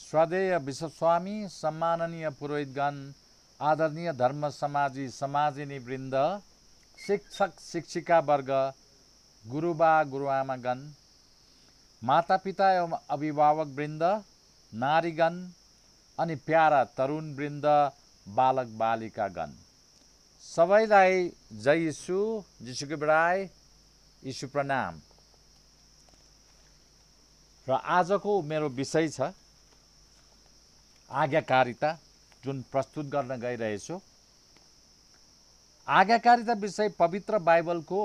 श्रद्धेय विश्वस्वामी, सम्माननीय पुरोहितगण, आदरणीय धर्म समाजी समाजिनी वृन्द, शिक्षक शिक्षिका वर्ग, गुरुबा गुरुआमागण, मातापिता एवं अभिभावक वृन्द, नारीगण अनि प्यारा तरुण वृन्द, बालक बालिकागण, सबैलाई जय यीशु, जिसुको बढाई, यीशु प्रणाम। र आजको मेरो विषय छ आज्ञाकारिता, जुन प्रस्तुत गर्न गइरहेछु। आज्ञाकारिता विषय पवित्र बाइबलको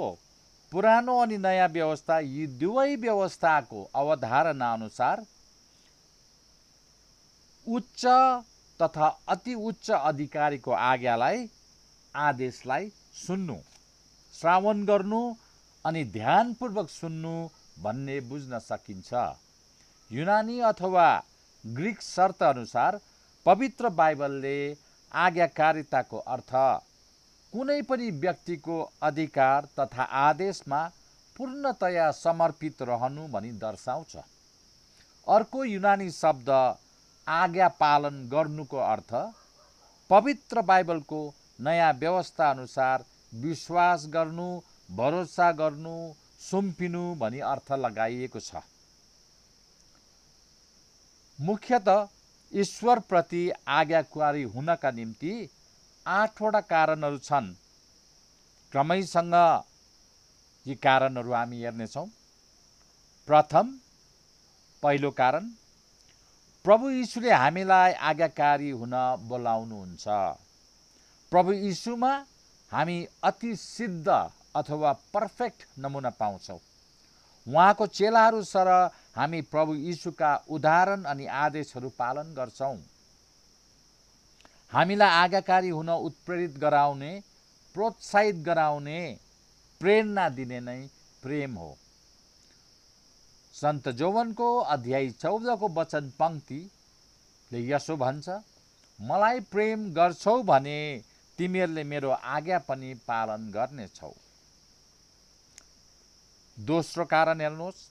पुरानो अनि नयाँ व्यवस्था, यी दुवै व्यवस्थाको अवधारणा अनुसार उच्च तथा अति उच्च अधिकारीको आज्ञालाई, आदेशलाई सुन्नु, श्रावण गर्नु अनि ध्यानपूर्वक सुन्नु भन्ने बुझ्न सकिन्छ। युनानी अथवा ग्रीक शर्त अनुसार पवित्र बाइबलले आज्ञाकारिताको अर्थ कुनै पनि व्यक्तिको अधिकार तथा आदेशमा पूर्णतया समर्पित रहनु भनी दर्शाउँछ। अर्को युनानी शब्द आज्ञा पालन गर्नुको अर्थ पवित्र बाइबलको नयाँ व्यवस्था अनुसार विश्वास गर्नु, भरोसा गर्नु, सुम्पिनु भनी अर्थ लगाइएको छ। मुख्यतः ईश्वरप्रति आज्ञाकारी हुनका निम्ति 8वटा कारणहरू छन्। क्रमैसँग यी कारणहरू हामी हेर्नेछौँ। पहिलो कारण, प्रभु यीशुले हामीलाई आज्ञाकारी हुन बोलाउनुहुन्छ। प्रभु यीशुमा हामी अति सिद्ध अथवा पर्फेक्ट नमुना पाउँछौँ। उहाँको चेलाहरू सरह हामी प्रभु यीशुका उदाहरण अनि आदेशहरू पालन गर्छौँ। हामीलाई आज्ञाकारी हुन उत्प्रेरित गराउने, प्रोत्साहित गराउने, प्रेरणा दिने नै प्रेम हो। सन्त जोवनको अध्याय 14 को वचन पंक्तिले यसो भन्छ, मलाई प्रेम गर्छौ भने तिमीहरूले मेरो आज्ञा पनि पालन गर्नेछौ। दोस्रो कारण हेर्नुहोस्,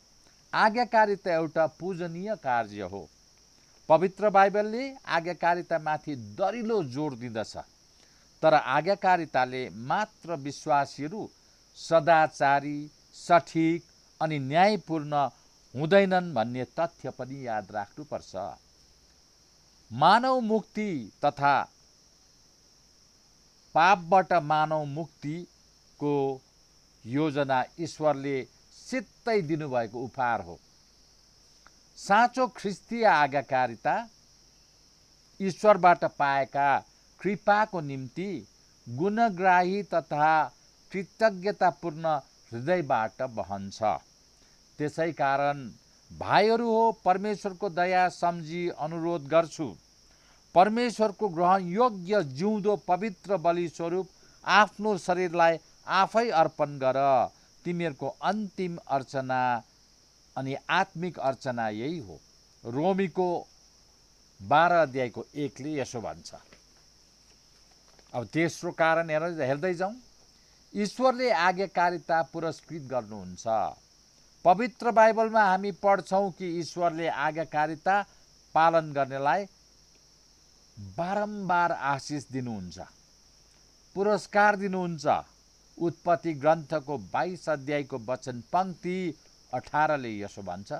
आज्ञाकारिता एउटा पूजनीय कार्य हो। पवित्र बाइबलले आज्ञाकारितामाथि दरिलो जोड दिँदछ, तर आज्ञाकारिताले मात्र विश्वासीहरू सदाचारी, सठिक अनि न्यायपूर्ण हुँदैनन् भन्ने तथ्य पनि याद राख्नुपर्छ। मानव मुक्ति तथा पापबाट मानव मुक्तिको योजना ईश्वरले सित्तै दिनुभएको उपहार हो। साँचो ख्रिस्तीय आज्ञाकारिता ईश्वरबाट पाएका कृपाको निम्ति गुणग्राही तथा कृतज्ञतापूर्ण हृदयबाट बहन्छ। त्यसै कारण भाइहरू हो, परमेश्वरको दया सम्झी अनुरोध गर्छु, परमेश्वरको ग्रहण योग्य जिउँदो पवित्र बलि स्वरूप आफ्नो शरीरलाई आफै अर्पण गर। तिमीहरूको अन्तिम अर्चना अनि आत्मिक अर्चना यही हो। रोमीको 12 अध्यायको 1ले यसो भन्छ। अब तेस्रो कारण हेर्दै जाउँ। ईश्वरले आज्ञाकारिता पुरस्कृत गर्नुहुन्छ। पवित्र बाइबलमा हामी पढ्छौँ कि ईश्वरले आज्ञाकारिता पालन गर्नेलाई बारम्बार आशिष दिनुहुन्छ, पुरस्कार दिनुहुन्छ। उत्पत्ति ग्रन्थको 22 अध्यायको वचन पंक्ति 18ले यसो भन्छ,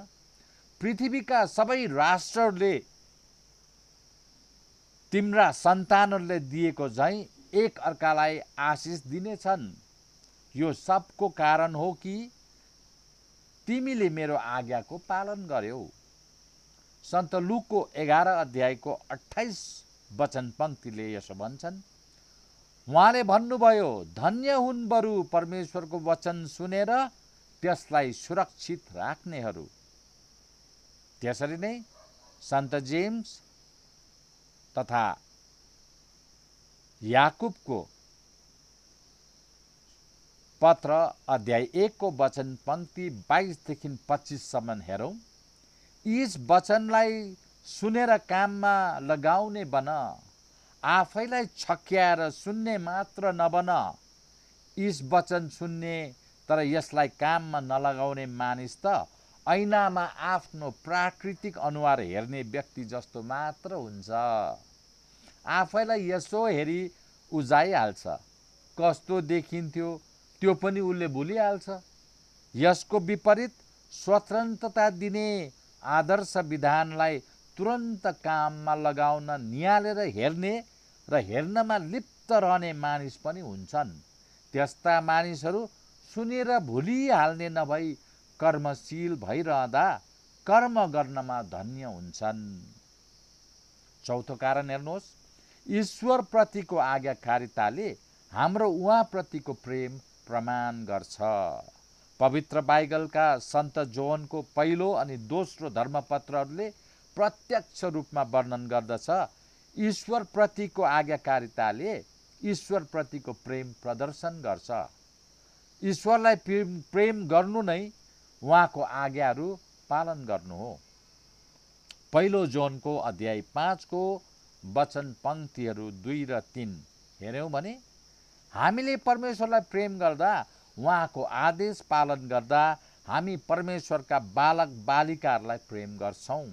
पृथ्वीका सबै राष्ट्रहरूले तिम्रा सन्तानहरूले दिएको झैं एक अर्कालाई आशिष दिनेछन्। यो सबको कारण हो कि तिमीले मेरो आज्ञाको पालन गर्यौ। सन्त लुकको 11 अध्यायको 28 वचन पंक्तिले यसो भन्छन्, उहाँले भन्नुभयो, धन्य हुन् बरु परमेश्वरको वचन सुनेर त्यसलाई सुरक्षित राख्नेहरू। त्यसरी नै सन्त जेम्स तथा याकुबको पत्र अध्याय 1 को वचन पंक्ति 22 देखि 25 सम्म हेरौँ। यस वचनलाई सुनेर काममा लगाउने बन, आफैलाई छक्याएर सुन्ने मात्र नबन। यस वचन सुन्ने तर यसलाई काममा नलगाउने मानिस त ऐनामा आफ्नो प्राकृतिक अनुहार हेर्ने व्यक्ति जस्तो मात्र हुन्छ। आफैलाई यसो हेरी उजाइहाल्छ, कस्तो देखिन्थ्यो त्यो पनि उसले भुलिहाल्छ। यसको विपरीत स्वतन्त्रता दिने आदर्श विधानलाई तुरन्त काममा लगाउन निहालेर हेर्ने र हेर्नमा लिप्त रहने मानिस पनि हुन्छन्। त्यस्ता मानिसहरू सुनेर भुलिहाल्ने नभई कर्मशील भइरहँदा कर्म गर्नमा धन्य हुन्छन्। चौथो कारण हेर्नुहोस्, ईश्वरप्रतिको आज्ञाकारिताले हाम्रो उहाँप्रतिको प्रेम प्रमाण गर्छ। पवित्र बाइबलका सन्त जोहनको पहिलो अनि दोस्रो धर्मपत्रहरूले प्रत्यक्ष रूपमा वर्णन गर्दछ, ईश्वरप्रतिको आज्ञाकारिताले ईश्वरप्रतिको प्रेम प्रदर्शन गर्छ। ईश्वरलाई प्रेम गर्नु नै उहाँको आज्ञाहरू पालन गर्नु हो। पहिलो जोहनको अध्याय 5 को वचन पङ्क्तिहरू 2 र 3 हेऱ्यौँ भने, हामीले परमेश्वरलाई प्रेम गर्दा, उहाँको आदेश पालन गर्दा हामी परमेश्वरका बालक बालिकाहरूलाई प्रेम गर्छौँ।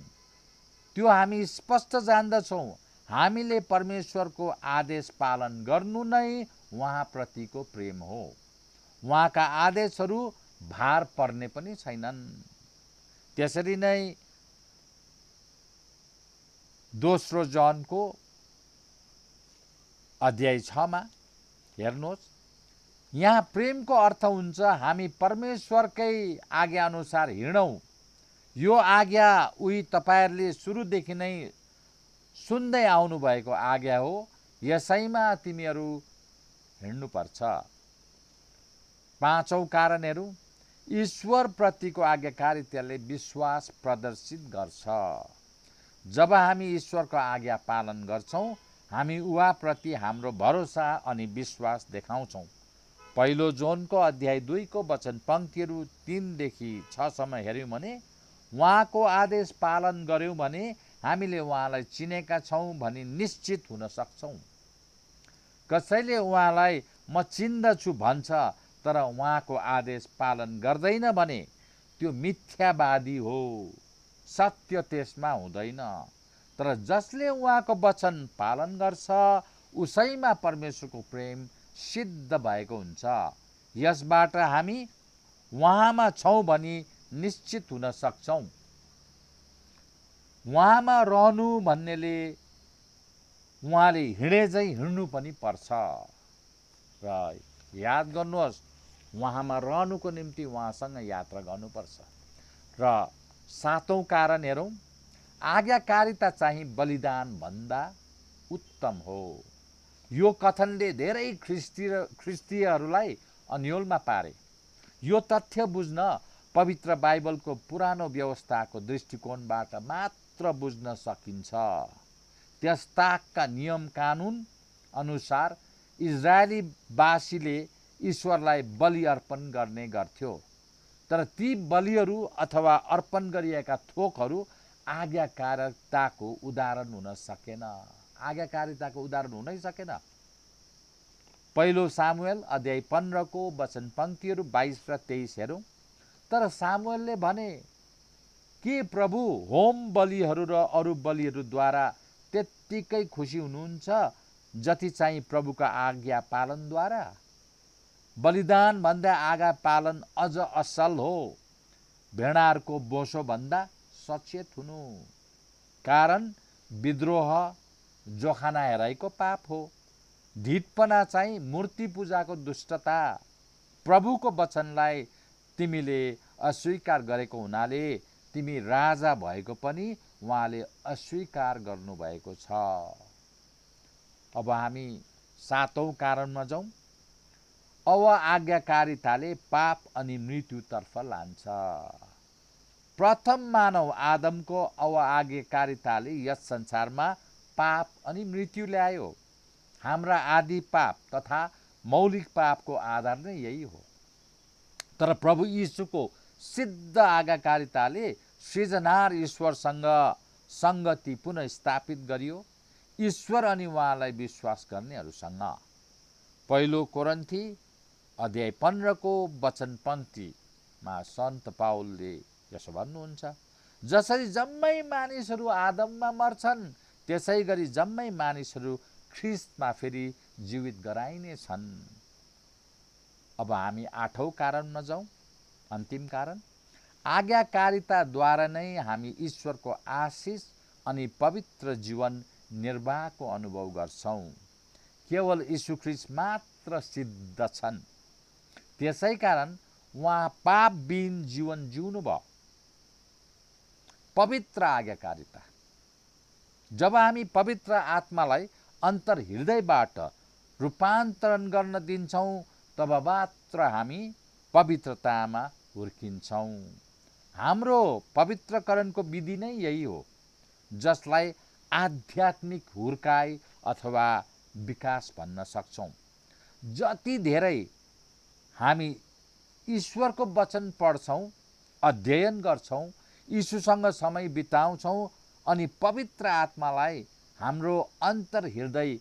त्यो हामी स्पष्ट जान्दछौँ, हामीले परमेश्वरको आदेश पालन गर्नु नै उहाँप्रतिको प्रेम हो। उहाँका आदेशहरू भार पर्ने पनि छैनन्। त्यसरी नै दोस्रो जोहनको अध्याय 6 मा हेर्नुहोस्, यहाँ प्रेमको अर्थ हुन्छ हामी परमेश्वरकै आज्ञा अनुसार हिँडौँ। यो आज्ञा उही तपाईहरूले सुरुदेखि नै सुन्दै आउनुभएको आज्ञा हो, यसैमा तिमीहरू हिँड्नुपर्छ। पाँचौं कारण हेरौँ, ईश्वरप्रतिको आज्ञाकारिताले विश्वास प्रदर्शित गर्छ। जब हामी ईश्वरको आज्ञा पालन गर्छौँ, हामी उहाँप्रति हाम्रो भरोसा अनि विश्वास देखाउँछौँ। पहिलो जोहनको अध्याय 2 को वचन पङ्क्तिहरू 3 देखि 6 सम्म हेऱ्यौँ भने, उहाँको आदेश पालन गर्यौँ भने हामीले उहाँलाई चिनेका छौँ भनी निश्चित हुन सक्छौँ। कसैले उहाँलाई म चिन्दछु भन्छ तर उहाँको आदेश पालन गर्दैन भने त्यो मिथ्यावादी हो, सत्य त्यसमा हुँदैन। तर जसले उहाँको वचन पालन गर्छ उसैमा परमेश्वरको प्रेम सिद्ध भएको हुन्छ। यसबाट हामी उहाँमा छौँ भनी निश्चित हुन सक्छौँ। उहाँमा रहनु भन्नेले उहाँले हिँडे झै हिँड्नु पनि पर्छ। र याद गर्नुहोस्, उहाँमा रहनुको निम्ति उहाँसँग यात्रा गर्नुपर्छ। र सातौं कारण हेरौँ, आज्ञाकारिता चाहिँ बलिदान भन्दा उत्तम हो। यो कथनले धेरै ख्रिस्तीयहरूलाई अन्योलमा पारे। यो तथ्य बुझ्न पवित्र बाइबलको पुरानो व्यवस्थाको दृष्टिकोणबाट मात्र बुझ्न सकिन्छ। त्यस ताकका नियम कानुन अनुसार इजरायलीवासीले ईश्वरलाई बलि अर्पण गर्ने गर्थ्यो। तर ती बलिहरू अथवा अर्पण गरिएका थोकहरू आज्ञाकारिताको उदाहरण हुन सकेन। आज्ञाकारिताको उदाहरण हुनै सकेन। पहिलो सामुएल अध्याय 15 को वचन पङ्क्तिहरू 22 र 23 हेरौँ। तर सामुएलले भने, के प्रभु होम बलिहरू र अरू बलिहरूद्वारा त्यत्तिकै खुसी हुनुहुन्छ जति चाहिँ प्रभुका आज्ञा पालनद्वारा? बलिदान भन्दा आज्ञा पालन अझ असल हो। भेडाहरूको बोसो भन्दा सचेत हुनु। कारण विद्रोह जोखाना हेराइको पाप हो। ढिटपना चाहिँ मूर्ति पूजाको दुष्टता। प्रभुको वचनलाई तिमीले अस्वीकार गरेको हुनाले तिमी राजा भएको पनि उहाँले अस्वीकार गर्नुभएको छ। अब हामी सातौं कारणमा जाउँ। अआज्ञाकारिताले पाप अनि मृत्युतर्फ लान्छ। प्रथम मानव आदमको अआज्ञाकारिताले यस संसारमा पाप अनि मृत्यु ल्यायो। हाम्रा आदि पाप तथा मौलिक पापको आधार नै यही हो। तर प्रभु यीशुको सिद्ध आज्ञाकारिताले सृजनहार ईश्वरसँग संगति पुनः स्थापित गरियो, ईश्वर अनि उहाँलाई विश्वास गर्नेहरूसँग। पहिलो कोरिन्थी अध्याय 15 को वचन पङ्क्तिमा सन्त पाउलले यसो भन्नुहुन्छ। जसरी जम्मै मानिसहरू आदममा मर्छन् त्यसै गरी जम्मै मानिसहरू ख्रिस्टमा फेरि जीवित गराइनेछन्। अब हामी 8औं कारणमा जाउँ, अन्तिम कारण। आज्ञाकारिताद्वारा नै हामी ईश्वरको आशिष अनि पवित्र जीवन निर्वाहको अनुभव गर्छौँ। केवल यीशु ख्रिस्ट मात्र सिद्ध छन्, त्यसै कारण उहाँ पापविहीन जीवन जिउनुभयो। पवित्र आज्ञाकारिता। जब हामी पवित्र आत्मालाई अन्तर्हृदयबाट रूपान्तरण गर्न दिन्छौँ तब मात्र हामी पवित्रतामा हुर्किन्छौँ। हाम्रो पवित्रकरणको विधि नै यही हो, जसलाई आध्यात्मिक हुर्काइ अथवा विकास भन्न सक्छौँ। जति धेरै हामी ईश्वरको वचन पढ्छौँ, अध्ययन गर्छौँ, यीशुसँग समय बिताउँछौँ अनि पवित्र आत्मालाई हाम्रो अन्तर्हृदय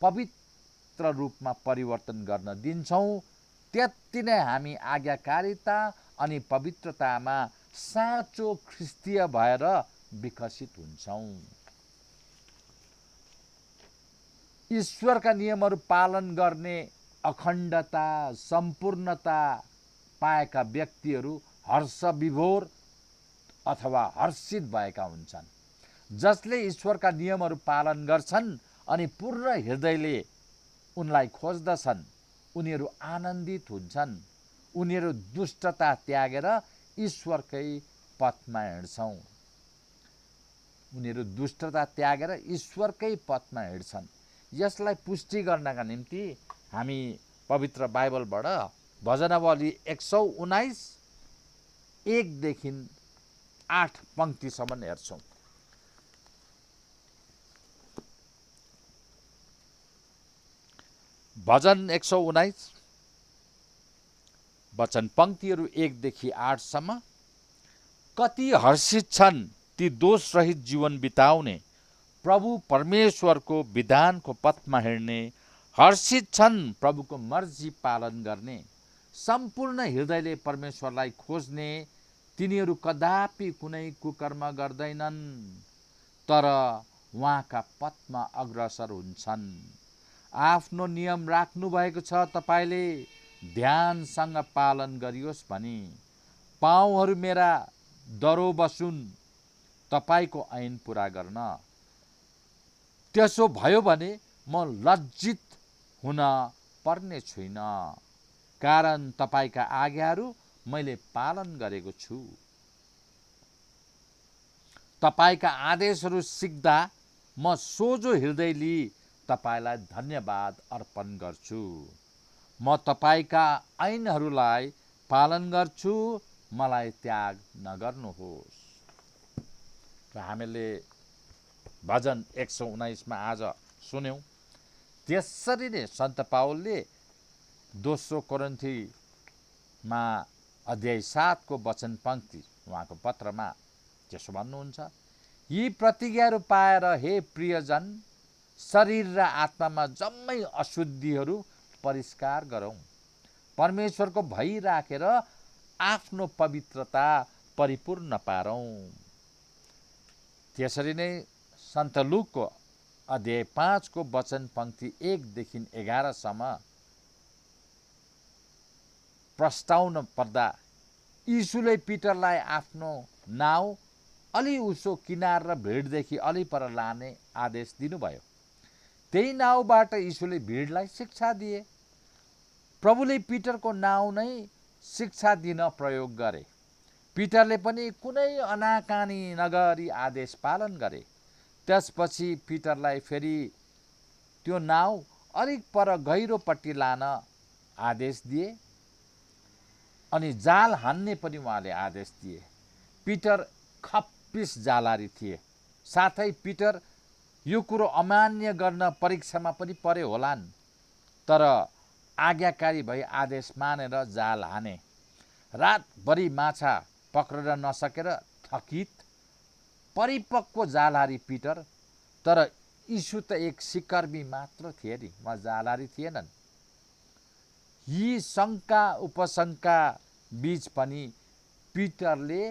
पवित्र रूपमा परिवर्तन गर्न दिन्छौँ, त्यति नै हामी आज्ञाकारिता अनि पवित्रतामा साँचो ख्रिस्तीय भएर विकसित हुन्छौँ। ईश्वरका नियमहरू पालन गर्ने अखण्डता, सम्पूर्णता पाएका व्यक्तिहरू हर्षविभोर अथवा हर्षित भएका हुन्छन्। जसले ईश्वरका नियमहरू पालन गर्छन् अनि पूर्ण हृदयले उनलाई खोज्दछन्, उनीहरू आनन्दित हुन्छन्। उनीहरू दुष्टता त्यागेर ईश्वरकै पथमा हिँड्छन्। उनीहरू दुष्टता त्यागेर ईश्वरकै पथमा हिँड्छन्। यसलाई पुष्टि गर्नका निम्ति हामी पवित्र बाइबलबाट भजनावली 119 1 देखि 8 पंक्तिसम्म हेर्छौँ। भजन 119 वचन पंक्तिहरू 1 देखि 8 सम्म। कति हर्षित छन् ती दोषरहित जीवन बिताउने, प्रभु परमेश्वरको विधानको पथमा हिँड्ने। हर्षित छन् प्रभुको मर्जी पालन गर्ने, सम्पूर्ण हृदयले परमेश्वरलाई खोज्ने। तिनीहरू कदापि कुनै कुकर्म गर्दैनन्, तर उहाँका पथमा अग्रसर हुन्छन्। आफ्नो नियम राख्नु भएको छ, तपाईले ध्यानसँग पालन गरियोस् भनी। पाउहरू मेरा दरो बसुन् तपाईको ऐन पूरा गर्न। त्यसो भयो भने म लज्जित हुन पर्ने छुइन, कारण तपाईका आज्ञाहरू मैले पालन गरेको छु। तपाईका आदेशहरू सिक्दा म सोझो हृदय लिई तपाईलाई धन्यवाद अर्पण गर्छु। म तपाईका ऐनहरूलाई पालन गर्छु, मलाई त्याग नगर्नुहोस्। र हामीले भजन 119 मा आज सुन्यौं। त्यसरी नै सन्त पावलले दोस्रो कोरिन्थीमा अध्याय 7 को वचन पंक्ति उहाँको पत्रमा त्यसो भन्नुहुन्छ। यी प्रतिज्ञाहरू पाएर हे प्रियजन, शरीर र आत्मामा जम्मै अशुद्धिहरू परिष्कार गरौँ। परमेश्वरको भय राखेर आफ्नो पवित्रता परिपूर्ण पारौँ। त्यसरी नै सन्त लुकको अध्याय 5 को वचन पंक्ति 1 देखि 11 सम्म प्रस्ताउन पर्दा यीशुले पिटरलाई आफ्नो नाउ अलि उसो किनार र भिडदेखि अलि पर लाने आदेश दिनुभयो। त्यही नाउबाट यीशुले भिडलाई शिक्षा दिए। प्रभुले पिटरको नाउ नै शिक्षा दिन प्रयोग गरे। पिटरले पनि कुनै अनाकानी नगरी आदेश पालन गरे। त्यसपछि पिटरलाई फेरि त्यो नाउ अलिक पर गहिरोपट्टि लान आदेश दिए अनि जाल हान्ने पनि उहाँले आदेश दिए। पिटर खप्पिस जालारी थिए। साथै पिटर यो कुरो अमान्य गर्न परीक्षामा पनि परे होलान्, तर आज्ञाकारी भई आदेश मानेर जाल हाने। रातभरि माछा पक्रन नसकेर थकित परिपक्व जालहारी पिटर, तर यीशु त एक सिकर्मी मात्र थिए नि, उहाँ जालहारी थिएनन्। यी शङ्का उपशङ्का बीच पनि पिटरले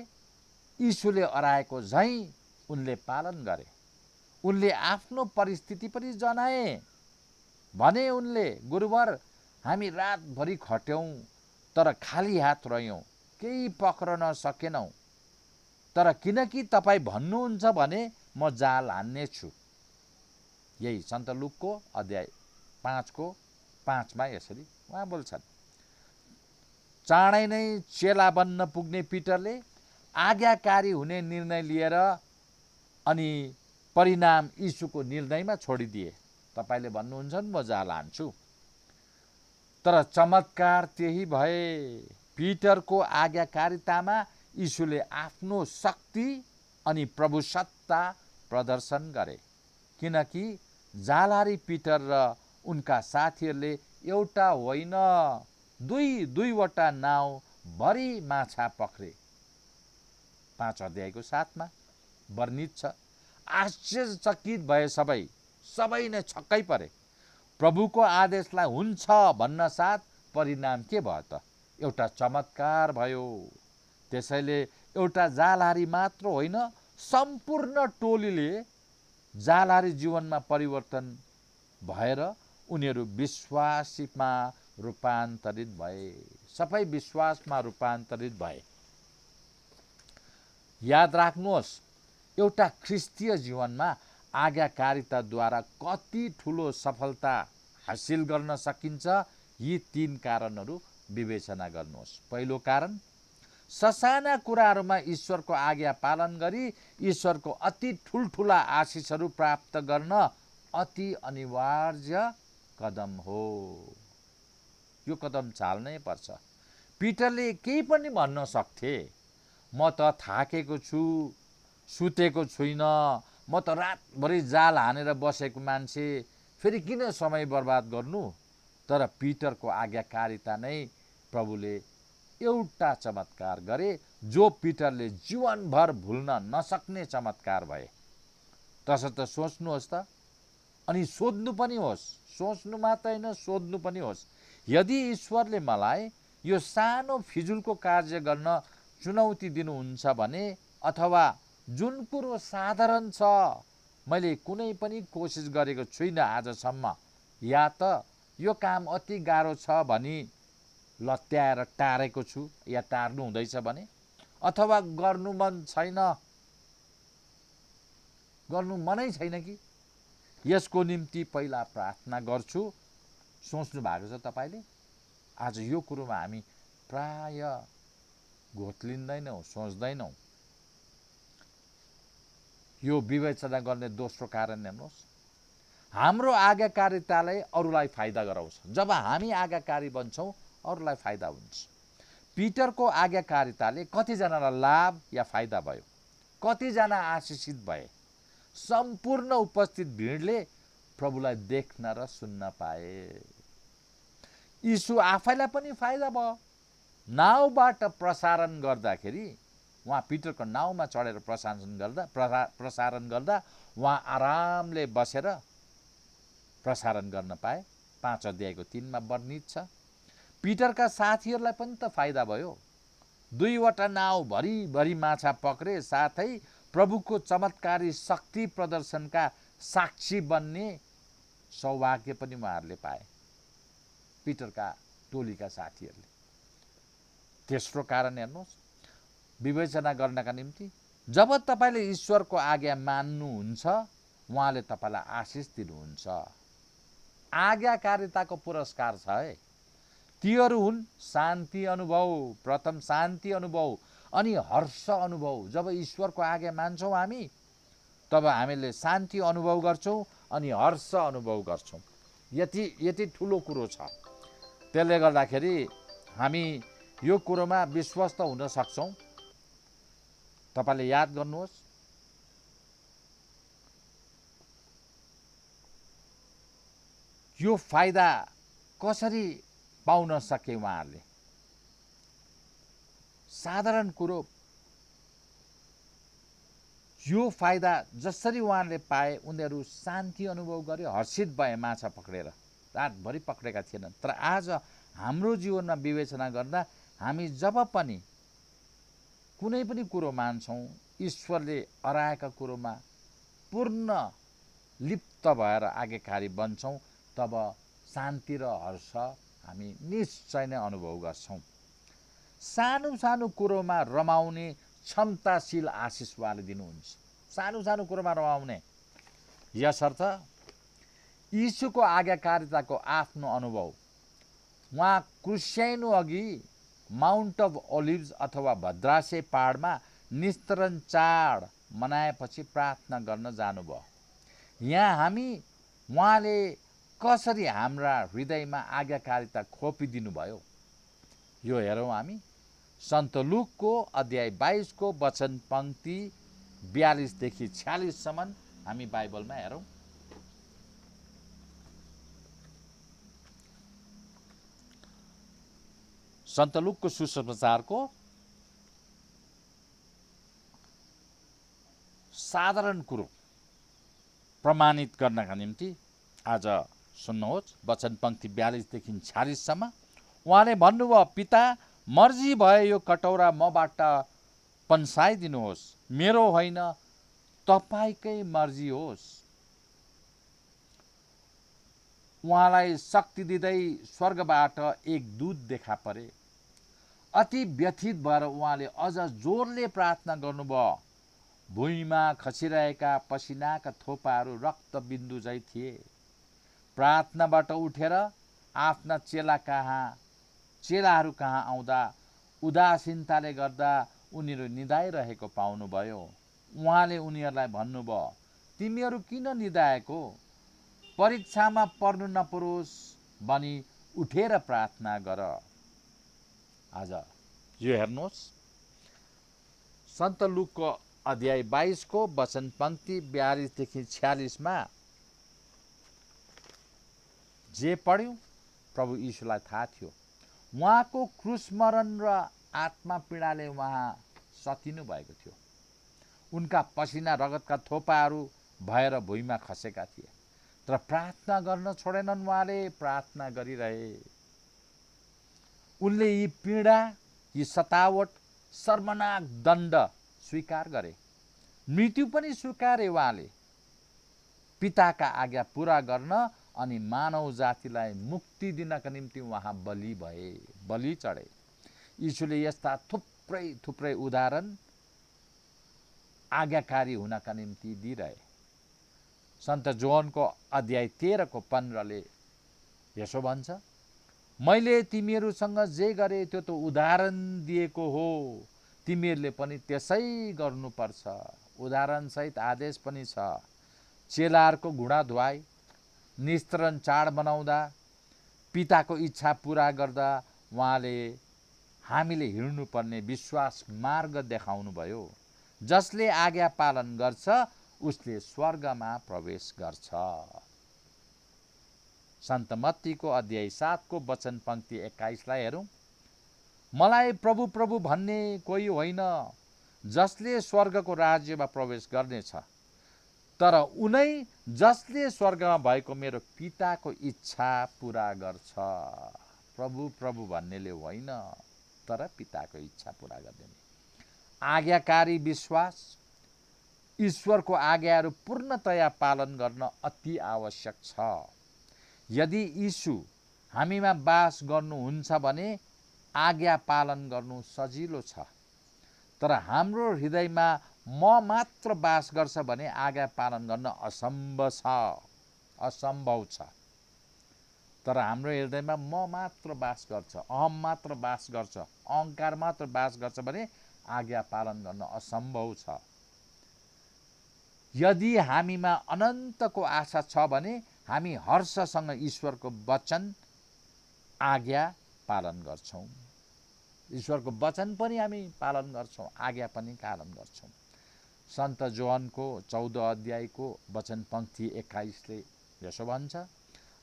यीशुले अराएको झैँ उनले पालन गरे। उनले आफ्नो परिस्थिति पनि जनाए। भने उनले, गुरुवर, हामी रातभरि खट्यौँ तर खाली हात रह्यौँ, केही पक्रन सकेनौँ। तर किनकि तपाईँ भन्नुहुन्छ भने म जाल हान्नेछु। यही सन्त लुकको अध्याय 5:5 यसरी उहाँ बोल्छन्। चाँडै नै चेला बन्न पुग्ने पिटरले आज्ञाकारी हुने निर्णय लिएर अनि परिणाम यीशुको निर्णयमा छोडिदिए। तपाईँले भन्नुहुन्छ नि म जाल हान्छु। तर चमत्कार त्यही भए। पिटरको आज्ञाकारितामा यीशुले आफ्नो शक्ति अनि प्रभुसत्ता प्रदर्शन गरे। किनकि जालहारी पिटर र उनका साथीहरूले एउटा होइन दुईवटा नाउँ भरि माछा पक्रे। 5 अध्यायको 7 वर्णित छ। आश्चर्यचकित भए सबै नै छक्कै परे। प्रभुको आदेशलाई हुन्छ भन्न साथ परिणाम के भयो त? एउटा चमत्कार भयो। त्यसैले एउटा जालहारी मात्र होइन, सम्पूर्ण टोलीले जालहारी जीवनमा परिवर्तन भएर उनीहरू विश्वासीमा रूपान्तरित भए। सबै विश्वासमा रूपान्तरित भए। याद राख्नुहोस्, एउटा ख्रिस्तीय जीवनमा आज्ञाकारिताद्वारा कति ठुलो सफलता हासिल गर्न सकिन्छ, यी 3 कारणहरू विवेचना गर्नुहोस्। पहिलो कारण, ससाना कुराहरूमा ईश्वरको आज्ञा पालन गरी ईश्वरको अति ठुल्ठुला आशिषहरू प्राप्त गर्न अति अनिवार्य कदम हो। यो कदम चाल्नै पर्छ। पिटरले केही पनि भन्न सक्थे, म त थाकेको छु, सुतेको छुइनँ, म त रातभरि जाल हानेर बसेको मान्छे, फेरि किन समय बर्बाद गर्नु? तर पिटरको आज्ञाकारिता नै प्रभुले एउटा चमत्कार गरे, जो पिटरले जीवनभर भुल्न नसक्ने चमत्कार भए। तसर्थ सोच्नुहोस् त, अनि सोध्नु पनि होस्। सोच्नु मात्र होइन, सोध्नु पनि होस्। यदि ईश्वरले मलाई यो सानो फिजुलको कार्य गर्न चुनौती दिनुहुन्छ भने, अथवा जुन कुरो साधारण छ, मैले कुनै पनि कोसिस गरेको छुइनँ आजसम्म, या त यो काम अति गाह्रो छ भनी लत्याएर टारेको छु या टार्नु हुँदैछ भने, अथवा गर्नु मन छैन, गर्नु मनै छैन कि, यसको निम्ति पहिला प्रार्थना गर्छु। सोच्नु भएको छ तपाईँले? आज यो कुरोमा हामी प्राय घोत्लिँदैनौँ, सोच्दैनौँ। यो विवेचना गर्ने दोस्रो कारण हेर्नुहोस्, हाम्रो आज्ञाकारिताले अरूलाई फाइदा गराउँछ। जब हामी आज्ञाकारी बन्छौँ, अरूलाई फाइदा हुन्छ। पिटरको आज्ञाकारिताले कतिजनालाई लाभ या फाइदा भयो, कतिजना आशिषित भए। सम्पूर्ण उपस्थित भिडले प्रभुलाई देख्न र सुन्न पाए। यीशु आफैलाई पनि फाइदा भयो। नाउबाट प्रसारण गर्दाखेरि, उहाँ पिटरको नाउमा चढेर प्रसारण गर्दा उहाँ आरामले बसेर प्रसारण गर्न पाए। 5 अध्यायको 3 वर्णित छ। पिटरका साथीहरूलाई पनि त फाइदा भयो। 2वटा नाउ भरि माछा पक्रे, साथै प्रभुको चमत्कारी शक्ति प्रदर्शनका साक्षी बन्ने सौभाग्य पनि उहाँहरूले पाए, पिटरका टोलीका साथीहरूले। तेस्रो कारण हेर्नुहोस्, विवेचना गर्नका निम्ति, जब तपाईँले ईश्वरको आज्ञा मान्नुहुन्छ, उहाँले तपाईँलाई आशिष दिनुहुन्छ। आज्ञाकारिताको पुरस्कार छ है। तीहरू हुन् शान्ति अनुभव, प्रथम शान्ति अनुभव, अनि हर्ष अनुभव। जब ईश्वरको आज्ञा मान्छौँ हामी, तब हामीले शान्ति अनुभव गर्छौँ अनि हर्ष अनुभव गर्छौँ। यति ठुलो कुरो छ। त्यसले गर्दाखेरि हामी यो कुरोमा विश्वस्त हुन सक्छौँ। तपाईँले याद गर्नुहोस्, यो फाइदा कसरी पाउन सके उहाँहरूले? साधारण कुरो, यो फाइदा जसरी उहाँहरूले पाए, उनीहरू शान्ति अनुभव गरे, हर्षित भए माछा पक्रेर। रातभरि पक्रेका थिएनन्। तर आज हाम्रो जीवनमा विवेचना गर्दा हामी जब पनि कुनै पनि कुरो मान्छौँ, ईश्वरले अराएका कुरोमा पूर्ण लिप्त भएर आज्ञाकारी बन्छौँ, तब शान्ति र हर्ष हामी निश्चय नै अनुभव गर्छौँ। सानो सानो कुरोमा रमाउने क्षमताशील आशिष उहाँले दिनुहुन्छ। सानो सानो कुरोमा रमाउने, यसर्थ यीशुको आज्ञाकारिताको आफ्नो अनुभव उहाँ क्रुस्याइनु अघि माउन्ट अफ ओलिभ्स अथवा भद्रासे पहाडमा निस्तरण चाड मनाएपछि प्रार्थना गर्न जानुभयो। यहाँ हामी उहाँले कसरी हाम्रा हृदयमा आज्ञाकारिता खोपिदिनु भयो यो हेरौँ। हामी सन्त लुकको अध्याय 22 को वचन पंक्ति 42 देखि 46 सम्म हामी बाइबलमा हेरौँ। सन्त लुकको सुसमाचारको साधारण कुरो प्रमाणित गर्नका निम्ति आज सुन्नुहोस्। वचन पंक्ति 42 देखि 46 सम्म उहाँले भन्नुभयो, पिता, मर्जी भए यो कटौरा मबाट पन्साइदिनुहोस्, मेरो होइन तपाईकै मर्जी होस्। उहाँलाई शक्ति दिँदै स्वर्गबाट एक दूत देखा परे। अति व्यथित भएर उहाँले अझ जोरले प्रार्थना गर्नुभयो। भुइँमा खसिरहेका पसिनाका थोपाहरू रक्तबिन्दु झै थिए। प्रार्थनाबाट उठेर आफ्ना चेलाहरू कहाँ आउँदा उदासीनताले गर्दा उनीहरू निदाइरहेको पाउनुभयो। उहाँले उनीहरूलाई भन्नुभयो, तिमीहरू किन निदाएको? परीक्षामा पर्नु नपरोस् भनी उठेर प्रार्थना गर। आज यो हेर्नुहोस्, सन्त लुकको अध्याय 22 को वचन पंक्ति 42 देखि 46 मा जे पढ्यौं प्रभु यीशुलाई थाहा थियो। उहाँको क्रुसमरण र आत्मा पीडाले उहाँ सतिनु भएको थियो। उनका पसिना रगतका थोपाहरू भएर भुइँमा खसेका थिए, तर प्रार्थना गर्न छोडेनन्। उहाँले प्रार्थना गरिरहे। उनले यी पीडा, यी सतावट, सर्वनाक दण्ड स्वीकार गरे, मृत्यु पनि स्वीकारे। उहाँले पिताका आज्ञा पूरा गर्न अनि मानव जातिलाई मुक्ति दिनका निम्ति उहाँ बलि भए, बलि चढे। यीशुले यस्ता थुप्रै थुप्रै उदाहरण आज्ञाकारी हुनका निम्ति दिइरहे। सन्त जोहनको अध्याय 13 को 15 यसो भन्छ, मैले तिमीहरूसँग जे गरे त्यो त उदाहरण दिएको हो, तिमीहरूले पनि त्यसै गर्नुपर्छ। उदाहरण सहित आदेश पनि छ। चेलाहरूको घुँडा धुवाई, निस्तरण चाड बनाउँदा, पिताको इच्छा पूरा गर्दा उहाँले हामीले हिँड्नुपर्ने विश्वास मार्ग देखाउनु भयो। जसले आज्ञा पालन गर्छ उसले स्वर्गमा प्रवेश गर्छ। सन्त मत्तीको अध्याय 7 को वचन पंक्ति 21 लाई हेरौं। मलाई प्रभु प्रभु भन्ने कोही होइन जसले स्वर्गको राज्यमा प्रवेश गर्नेछ, तर उनै जसले स्वर्गमा भएको मेरो पिताको इच्छा पूरा गर्छ। प्रभु प्रभु भन्नेले होइन, तर पिताको इच्छा पूरा गर्नेले। आज्ञाकारी विश्वास, ईश्वरको आज्ञाहरू पूर्णतया पालन गर्न अति आवश्यक छ। यदि यीशु हामीमा बास गर्नुहुन्छ भने आज्ञा पालन गर्नु सजिलो छ, तर हाम्रो हृदयमा म मात्र बास गर्छ भने आज्ञा पालन गर्न असम्भव छ। तर हाम्रो हृदयमा म मात्र बास गर्छ, अहम मात्र बास गर्छ, अहंकार मात्र बास गर्छ भने आज्ञा पालन गर्न असम्भव छ। यदि हामीमा अनन्तको आशा छ भने हामी हर्षसँग ईश्वरको वचन, आज्ञा पालन गर्छौं। ईश्वरको वचन पनि हामी पालन गर्छौं, आज्ञा पनि पालन गर्छौं। सन्त जोहनको 14 अध्यायको वचन पंक्ति 21 ले यसो भन्छ,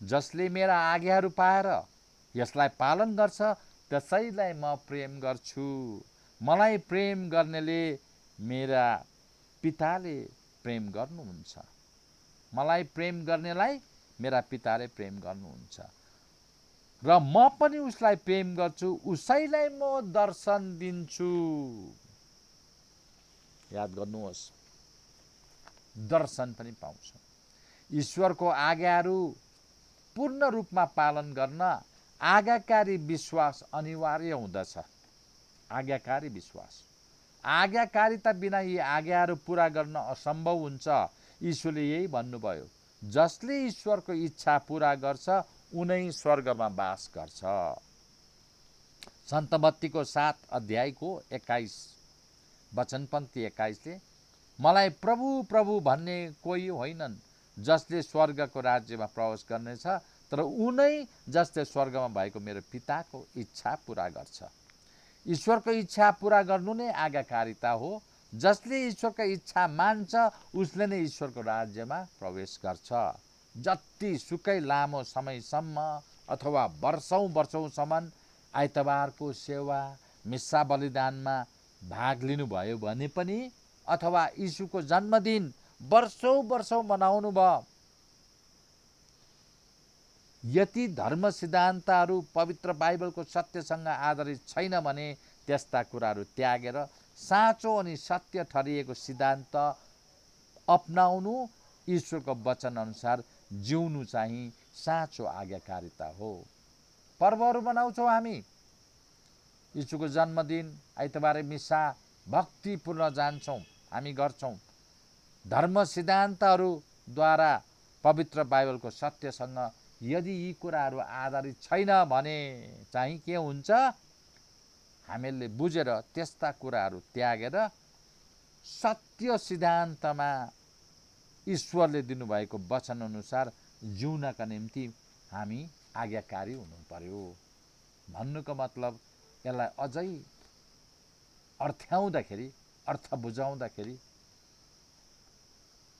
जसले मेरा आज्ञाहरू पाएर यसलाई पालन गर्छ त्यसैलाई म प्रेम गर्छु। मलाई प्रेम गर्नेले मेरा पिताले प्रेम गर्नुहुन्छ। मलाई प्रेम गर्नेलाई मेरा पिताले प्रेम गर्नुहुन्छ र म पनि उसलाई प्रेम गर्छु, उसैलाई म दर्शन दिन्छु। याद गर्नुहोस्, दर्शन पनि पाउँछौँ। ईश्वरको आज्ञाहरू पूर्ण रूपमा पालन गर्न आज्ञाकारी विश्वास अनिवार्य हुँदछ। आज्ञाकारी विश्वास, आज्ञाकारिता बिना यी आज्ञाहरू पूरा गर्न असम्भव हुन्छ। यीशुले यही भन्नुभयो, जसले ईश्वरको इच्छा पूरा गर्छ उनै स्वर्गमा बास गर्छ। सन्त मत्तीको 7 अध्यायको 21 वचन पङ्क्ति 21ले, मलाई प्रभु प्रभु भन्ने कोही होइनन् जसले स्वर्गको राज्यमा प्रवेश गर्नेछ, तर उनै जसले स्वर्गमा भएको मेरो पिताको इच्छा पूरा गर्छ। ईश्वरको इच्छा पूरा गर्नु नै आज्ञाकारिता हो। जसले ईश्वरको इच्छा मान्छ उसले नै ईश्वरको राज्यमा प्रवेश गर्छ। जति सुकै लामो समयसम्म अथवा वर्षौँसम्म आइतबारको सेवा मिस्सा बलिदानमा भाग लिनुभयो भने पनि, अथवा यीशुको जन्मदिन वर्षौँ मनाउनु भयो, यति धर्म सिद्धान्तहरू पवित्र बाइबलको सत्यसँग आधारित छैन भने त्यस्ता कुराहरू त्यागेर साँचो अनि सत्य ठहरिएको सिद्धान्त अपनाउनु, ईश्वरको वचन अनुसार जिउनु चाहिँ साँचो आज्ञाकारिता हो। पर्वहरू मनाउँछौँ हामी, यीशुको जन्मदिन, आइतबारे मिसा, भक्तिपूर्ण जान्छौँ, हामी गर्छौँ। धर्म सिद्धान्तहरूद्वारा पवित्र बाइबलको सत्यसँग यदि यी कुराहरू आधारित छैन भने चाहिँ के हुन्छ, हामीले बुझेर त्यस्ता कुराहरू त्यागेर सत्य सिद्धान्तमा ईश्वरले दिनुभएको वचन अनुसार जिउनका निम्ति हामी आज्ञाकारी हुनु पर्यो। भन्नुको मतलब, यसलाई अझै अर्थ्याउँदाखेरि, अर्थ बुझाउँदाखेरि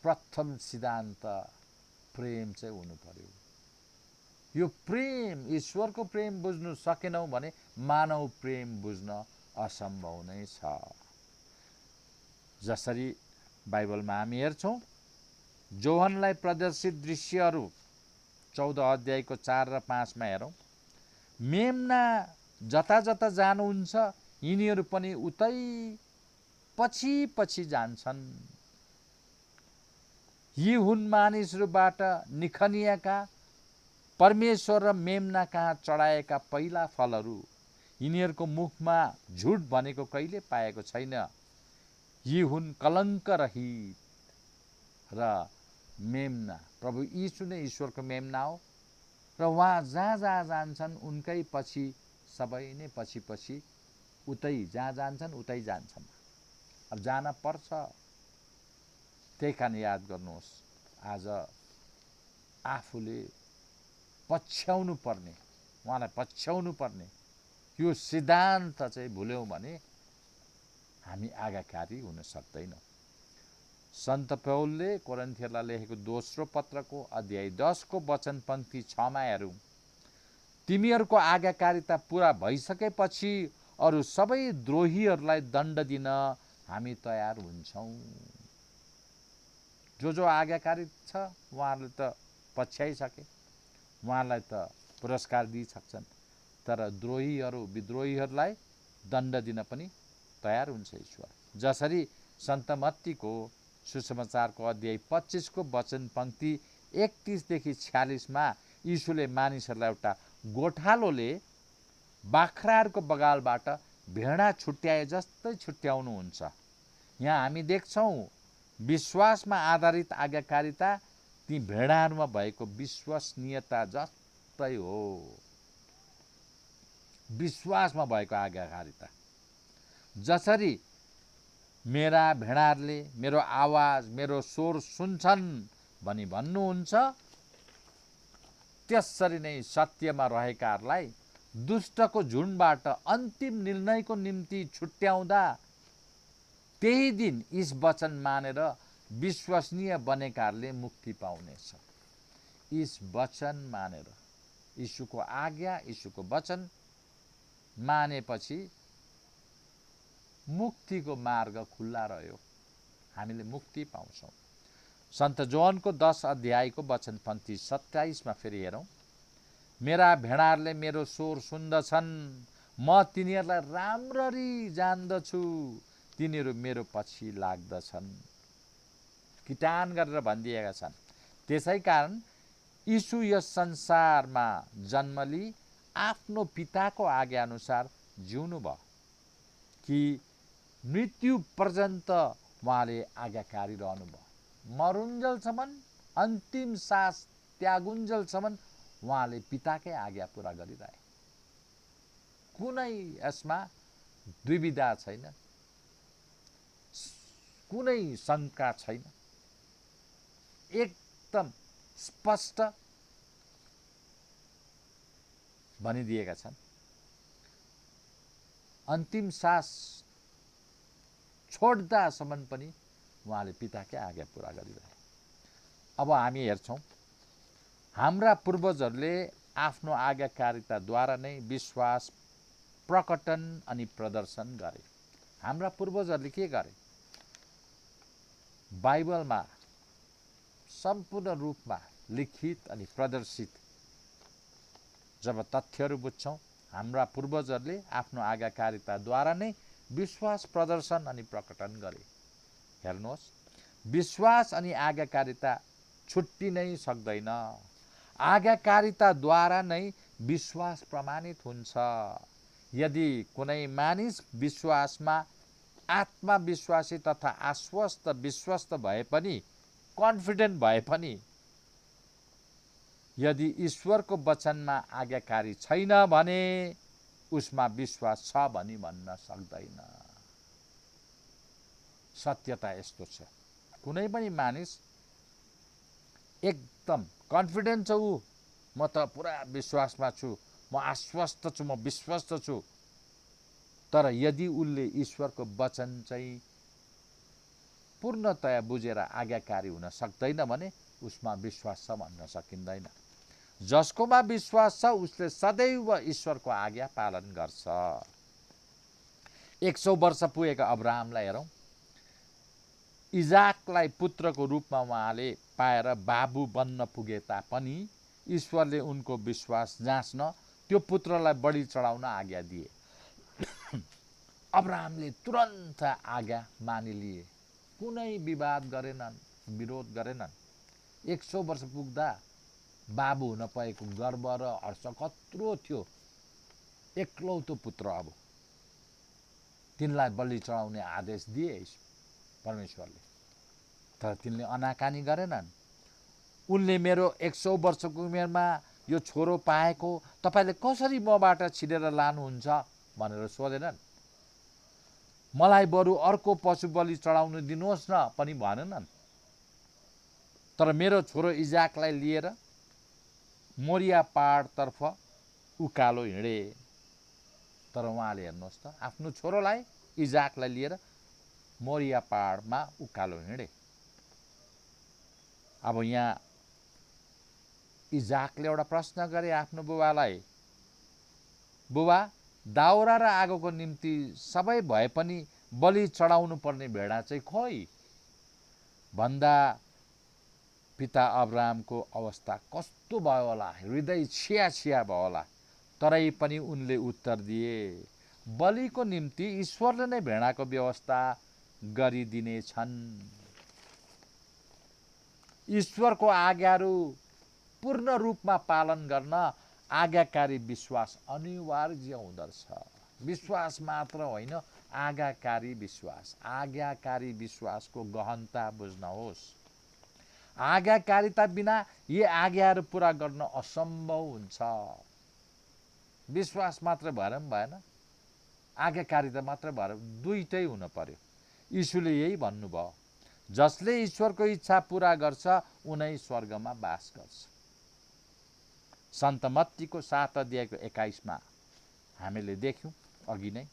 प्रथम सिद्धान्त प्रेम चाहिँ हुनु पर्यो। यो प्रेम, ईश्वरको प्रेम बुझ्नु सकेनौँ भने मानव प्रेम बुझ्न असम्भव नै छ। जसरी बाइबलमा हामी हेर्छौँ, जोहनलाई प्रदर्शित दृश्यहरू 14 अध्यायको 4 र 5मा हेरौँ। मेमना जता जता जानुहुन्छ यिनीहरू पनि उतै पछि पछि जान्छन्। यी हुन् मानिसहरूबाट निखनिएका परमेश्वर र मेमना कहाँ चढाएका पहिला फलहरू। यिनीहरूको मुखमा झुट भनेको कहिले पाएको छैन। यी हुन् कलङ्क रहित र मेमना, प्रभु यीशु नै ईश्वरको मेमना हो र उहाँ जहाँ जहाँ जान्छन् उनकै पछि सबै नै पछि पछि उतै जहाँ जान्छन् उतै जान्छन्। अब जान पर्छ। त्यही कारण याद गर्नुहोस्, आज आफूले पछ्याउनु पर्ने, उहाँलाई पछ्याउनु पर्ने यो सिद्धान्त चाहिँ भुल्यौँ भने हामी आज्ञाकारी हुन सक्दैनौँ। सन्त पौलले कोरिन्थीहरूलाई लेखेको दोस्रो पत्रको अध्याय 10 को वचन पङ्क्ति 6 मा हेरौँ। तिमीहरूको आज्ञाकारिता पूरा भइसकेपछि अरू सबै द्रोहीहरूलाई दण्ड दिन हामी तयार हुन्छौँ। जो आज्ञाकारी छ उहाँहरूले त पछ्याइसके, उहाँलाई त पुरस्कार दिइसक्छन्, तर द्रोहीहरू विद्रोहीहरूलाई दण्ड दिन पनि तयार हुन्छ ईश्वर। जसरी सन्त मत्तीको सुसमाचारको अध्याय 25 को वचन पङ्क्ति 31 देखि 46 मा यीशुले मानिसहरूलाई एउटा गोठालोले बाख्राहरूको बगालबाट भेडा छुट्याए जस्तै छुट्याउनुहुन्छ। यहाँ हामी देख्छौँ विश्वासमा आधारित आज्ञाकारिता ती भेडाहरूमा भएको विश्वसनीयता जस्तै हो। विश्वासमा भएको आज्ञाकारिता, जसरी मेरा भेडाहरूले मेरो आवाज, मेरो स्वर सुन्छन् भनी भन्नुहुन्छ, त्यसरी नै सत्यमा रहेकाहरूलाई दुष्टको झुन्डबाट अन्तिम निर्णयको निम्ति छुट्याउँदा त्यही दिन यस वचन मानेर विश्वसनीय बनेकाहरूले मुक्ति पाउनेछ। यस वचन मानेर, यीशुको आज्ञा, यीशुको वचन मानेपछि मुक्तिको मार्ग खुल्ला रह्यो, हामीले मुक्ति पाउँछौँ। सन्त जोहनको 10 अध्यायको वचन पङ्क्ति 27 मा फेरि हेरौँ। मेरा भेडाहरूले मेरो स्वर सुन्दछन्, म तिनीहरूलाई राम्ररी जान्दछु, तिनीहरू मेरो पछि लाग्दछन्। किटान गरेर भनिदिएका छन्। त्यसै कारण यीशु यस संसारमा जन्म लिई आफ्नो पिताको आज्ञा अनुसार जिउनु भयो कि मृत्यु पर्यन्त उहाँले आज्ञाकारी रहनुभयो। मरुन्जेलसम्म, अन्तिम सास त्यागुन्जेलसम्म उहाँले पिताकै आज्ञा पुरा गरिरहे। कुनै यसमा दुविधा छैन, कुनै शङ्का छैन, एकदम स्पष्ट भनिदिएका छन्। अन्तिम सास छोड्दासम्म पनि उहाँले पिताकै आज्ञा पुरा गरिरहे। अब हामी हेर्छौँ, हाम्रा पूर्वजहरूले आफ्नो आज्ञाकारिताद्वारा नै विश्वास प्रकटन अनि प्रदर्शन गरे। हाम्रा पूर्वजहरूले के गरे? बाइबलमा सम्पूर्ण रूपमा लिखित अनि प्रदर्शित जब तथ्यहरू बुझ्छौँ, हाम्रा पूर्वजहरूले आफ्नो आज्ञाकारिताद्वारा नै विश्वास प्रदर्शन अनि प्रकटन गरे। हेर्नुहोस्, विश्वास अनि आज्ञाकारिता छुट्टिनै सक्दैन। आज्ञाकारिताद्वारा नै विश्वास प्रमाणित हुन्छ। यदि कुनै मानिस विश्वासमा आत्मविश्वासी तथा आश्वस्त विश्वस्त भए पनि, कन्फिडेन्ट भए पनि, यदि ईश्वरको वचनमा आज्ञाकारी छैन भने उसमा विश्वास छ भनी भन्न सक्दैन। सत्यता यस्तो छ, कुनै पनि मानिस एकदम कन्फिडेन्ट छ, ऊ म त पुरा विश्वासमा छु, म आश्वस्त छु, म विश्वस्त छु, तर यदि उसले ईश्वरको वचन चाहिँ पूर्णतया बुझेर आज्ञाकारी हुन सक्दैन भने उसमा विश्वास छ भन्न सकिँदैन। जसकोमा विश्वास छ उसले सदैव ईश्वरको आज्ञा पालन गर्छ। 100 वर्ष पुगेका अब्राहमलाई हेरौँ। इजाकलाई पुत्रको रूपमा उहाँले पाएर बाबु बन्न पुगे तापनि ईश्वरले उनको विश्वास जाँच्न त्यो पुत्रलाई बलि चढाउन आज्ञा दिए। अब्राहमले तुरन्त आज्ञा मानिलिए, कुनै विवाद गरेनन्, विरोध गरेनन्। 100 वर्ष पुग्दा बाबु हुन पाएको गर्व र हर्ष कत्रो थियो। एकलौतो पुत्र, अब तिनलाई बलि चढाउने आदेश दिए परमेश्वरले, तर तिनले अनाकानी गरेनन्। उनले मेरो 100 वर्षको उमेरमा यो छोरो पाएको तपाईँले कसरी मबाट छिरेर लानुहुन्छ भनेर सोधेनन्। मलाई बरु अर्को पशु बलि चढाउन दिनुहोस् न पनि भनेनन्। तर मेरो छोरो इजाकलाई लिएर मोरिया पहाडतर्फ उकालो हिँडे। तर उहाँले हेर्नुहोस् त, आफ्नो छोरोलाई इजाकलाई लिएर मोरिया पहाडमा उकालो हिँडे। अब यहाँ इजाकले एउटा प्रश्न गरे आफ्नो बुबालाई, बुबा, दाउरा र आगोको निम्ति सबै भए पनि बलि चढाउनु पर्ने भेडा चाहिँ खोइ भन्दा पिता अब्राहमको अवस्था कस्तो भयो होला, हृदय छिया भयो होला। तरै पनि उनले उत्तर दिए, बलिको निम्ति ईश्वरले नै भेडाको व्यवस्था गरिदिनेछन्। ईश्वरको आज्ञाहरू पूर्ण रूपमा पालन गर्न आज्ञाकारी विश्वास अनिवार्य हुँदछ। विश्वास मात्र होइन, आज्ञाकारी विश्वास। आज्ञाकारी विश्वासको गहनता बुझ्नुहोस्। आज्ञाकारिता बिना यी आज्ञाहरू पुरा गर्न असम्भव हुन्छ। विश्वास मात्र भएर पनि भएन, आज्ञाकारिता मात्र भएर, दुईटै हुन पर्यो। यीशुले यही भन्नुभयो, जसले ईश्वरको इच्छा पुरा गर्छ उनै स्वर्गमा बास गर्छ। सन्त मत्तीको 7 अध्यायको 21 हामीले देख्यौँ अघि नै,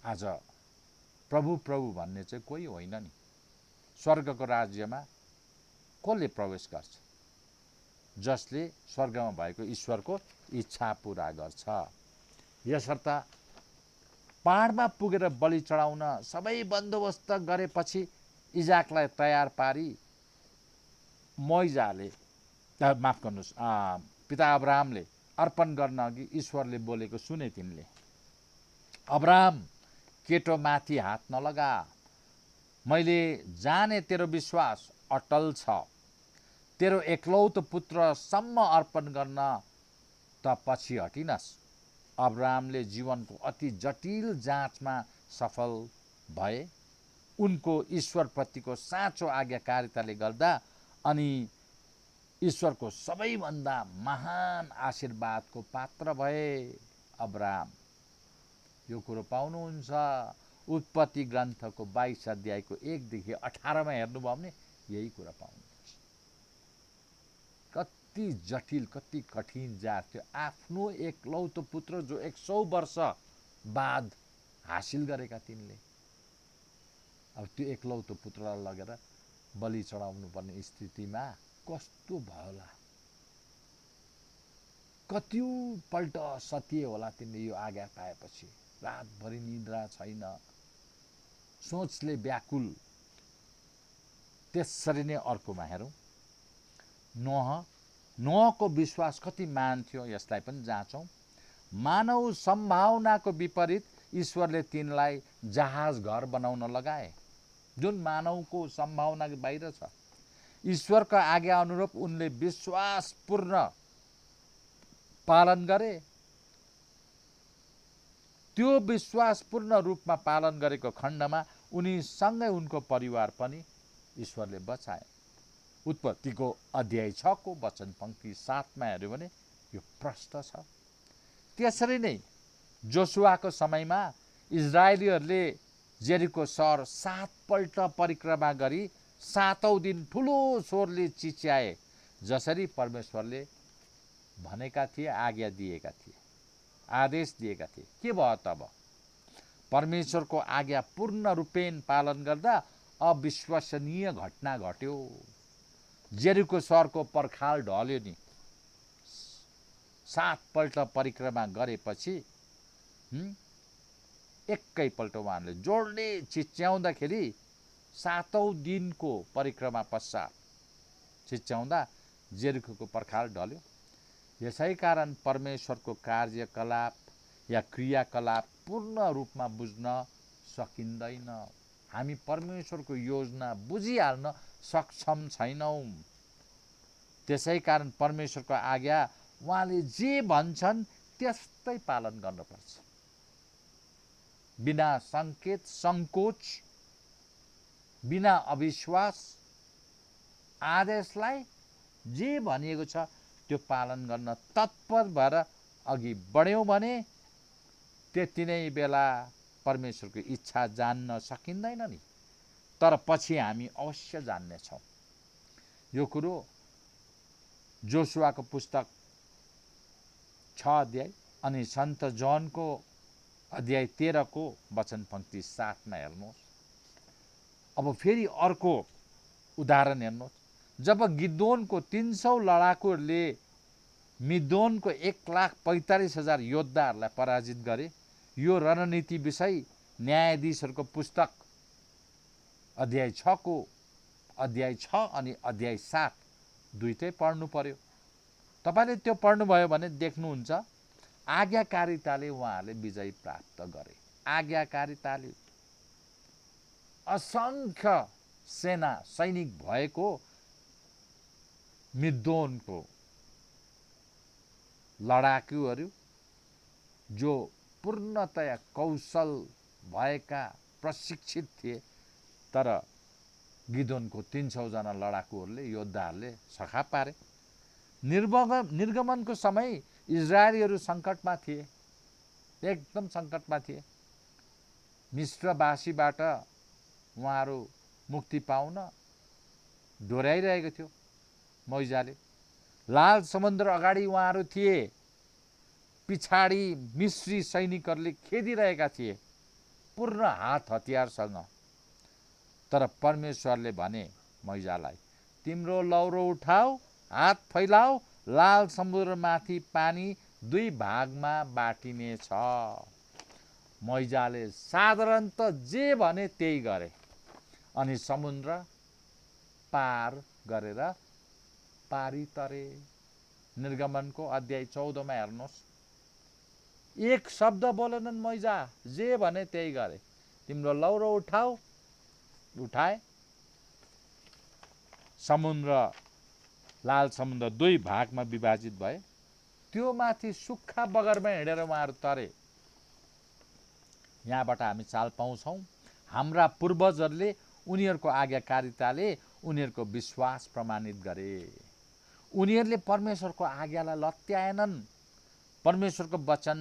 आज प्रभु प्रभु भन्ने चाहिँ कोही होइन नि। स्वर्गको राज्यमा कसले प्रवेश गर्छ? जसले स्वर्गमा भएको ईश्वरको इच्छा पुरा गर्छ। यसर्थ पहाडमा पुगेर बलि चढाउन सबै बन्दोबस्त गरेपछि इजाकलाई तयार पारी मोइजाले, माफ गर्नुहोस्, पिता अब्राहमले अर्पण गर्न अघि ईश्वरले बोलेको सुने तिनले। अब्राहम केटोमाथि हात नलगा, मैले जाने तेरो विश्वास अटल छ, तेरो एकलौतो पुत्रसम्म अर्पण गर्न त पछि हटिनस्। अब्राहमले जीवनको अति जटिल जाँचमा सफल भए, उनको ईश्वरप्रतिको साँचो आज्ञाकारिताले गर्दा अनि ईश्वरको सबैभन्दा महान आशीर्वादको पात्र भए। अब्राहम, यो कुरो पाउनुहुन्छ उत्पत्ति ग्रन्थको 22 अध्यायको 1 देखि 18मा हेर्नुभयो भने यही कुरा पाउनुहुन्छ। कति जटिल, कति कठिन जाँच थियो। आफ्नो एकलौतो पुत्र जो 100 वर्ष बाद हासिल गरेका तिनले, अब त्यो एकलौतो पुत्रलाई लगेर बलि चढाउनु पर्ने स्थितिमा कस्तो भयो होला, कतिपल्ट सतिए होला तिनले यो आज्ञा पाएपछि। रातभरि निद्रा छैन, सोचले व्याकुल। त्यसरी नै अर्कोमा हेरौँ, नोहको विश्वास कति महान थियो, यसलाई पनि जाँचौँ। मानव सम्भावनाको विपरीत ईश्वरले तिनलाई जहाज घर बनाउन लगाए, जुन मानवको सम्भावनाको बाहिर छ। ईश्वरको आज्ञा अनुरूप उनले विश्वासपूर्ण पालन गरे। त्यो विश्वासपूर्ण रूपमा पालन गरेको खण्डमा उनीसँगै उनको परिवार पनि ईश्वरले बचाए। उत्पत्तिको अध्याय 6 को वचन पंक्ति 7 मा हेर्यो भने यो प्रष्ट छ। त्यसरी नै जोसुवाको समयमा इजरायलीहरूले जेरिको सहर 7 पल्ट परिक्रमा गरी 7औं दिन ठुलो स्वरले चिच्याए, जसरी परमेश्वरले भनेका थिए, आज्ञा दिएका थिए, आदेश दिएका थिए। के भयो तब? परमेश्वरको आज्ञा पूर्ण रूपेण पालन गर्दा अविश्वसनीय घटना घट्यो। जेरिको सहरको पर्खाल ढल्यो नि। 7 पल्ट परिक्रमा गरेपछि एकैपल्ट उहाँहरूले जोडले चिच्याउँदाखेरि 7औं दिनको परिक्रमा पश्चात चिच्याउँदा जेरिकोको पर्खाल ढल्यो। यसै कारण परमेश्वरको कार्यकलाप या क्रियाकलाप पूर्ण रूपमा बुझ्न सकिँदैन। हामी परमेश्वरको योजना बुझिहाल्न सक्षम छैनौँ। त्यसै कारण परमेश्वरको आज्ञा उहाँले जे भन्छन् त्यस्तै पालन गर्नुपर्छ। बिना सङ्केत, सङ्कोच, बिना अविश्वास, आदेशलाई जे भनिएको छ त्यो पालन गर्न तत्पर भएर अघि बढ्यौँ भने त्यति नै बेला परमेश्वरको इच्छा जान्न सकिँदैन नि। तर पछि हामी अवश्य जान्नेछौँ। यो कुरो जोसुवाको पुस्तक 6 अध्याय अनि सन्त जनको अध्याय 13 को वचन पंक्ति 7 मा हेर्नुहोस्। अब फेरि अर्को उदाहरण हेर्नुहोस्। जब गिदोनको 300 लडाकुहरूले मिदोनको 1,45,000 योद्धाहरूलाई पराजित गरे, यो रणनीति विषय न्यायाधीशहरूको पुस्तक अध्याय 6 को अध्याय 6 अनि अध्याय 7 दुईटै पढ्नु पर्यो। तपाईले त्यो पढ्नुभयो भने देख्नुहुन्छ आज्ञाकारिताले उहाँहरूले विजय प्राप्त गरे। आज्ञाकारिताले असंख्य सेना सैनिक भएको मिदोनको लडाकुहरू जो पूर्णतया कौशल भएका प्रशिक्षित थिए, तर गिदोनको 300 जना लडाकुहरूले, योद्धाहरूले सखा पारे। निर्गमनको समय इजरायलीहरू सङ्कटमा थिए, एकदम सङ्कटमा थिए। मिश्रवासीबाट उहाँहरू मुक्ति पाउन डोर्याइरहेको थियो मोइजाले। लाल समुद्र अगाडि उहाँहरू थिए, पिछाडी मिश्री सैनिकहरूले खेदिरहेका थिए पूर्ण हात हतियारसँग। तर परमेश्वरले भने मोइजालाई, तिम्रो लौरो उठाऊ, हात फैलाऊ, लाल समुद्रमाथि पानी 2 भागमा बाटिनेछ। मोइजाले साधारणतः जे भने त्यही गरे अनि समुद्र पार गरेर पारी तरे। निर्गमनको अध्याय 14 मा हेर्नुहोस्। एक शब्द बोलेनन् मोइजा, जे भने त्यही गरे। तिम्रो लौरो उठाऊ, उठाए। समुद्र, लाल समुद्र दुई भागमा विभाजित भए। त्यो माथि सुक्खा बगरमा हिँडेर उहाँहरू तरे। यहाँबाट हामी चाल पाउँछौँ हाम्रा पूर्वजहरूले उनीहरूको आज्ञाकारिताले उनीहरूको विश्वास प्रमाणित गरे। उनीहरूले परमेश्वरको आज्ञालाई लत्याएनन्। परमेश्वरको वचन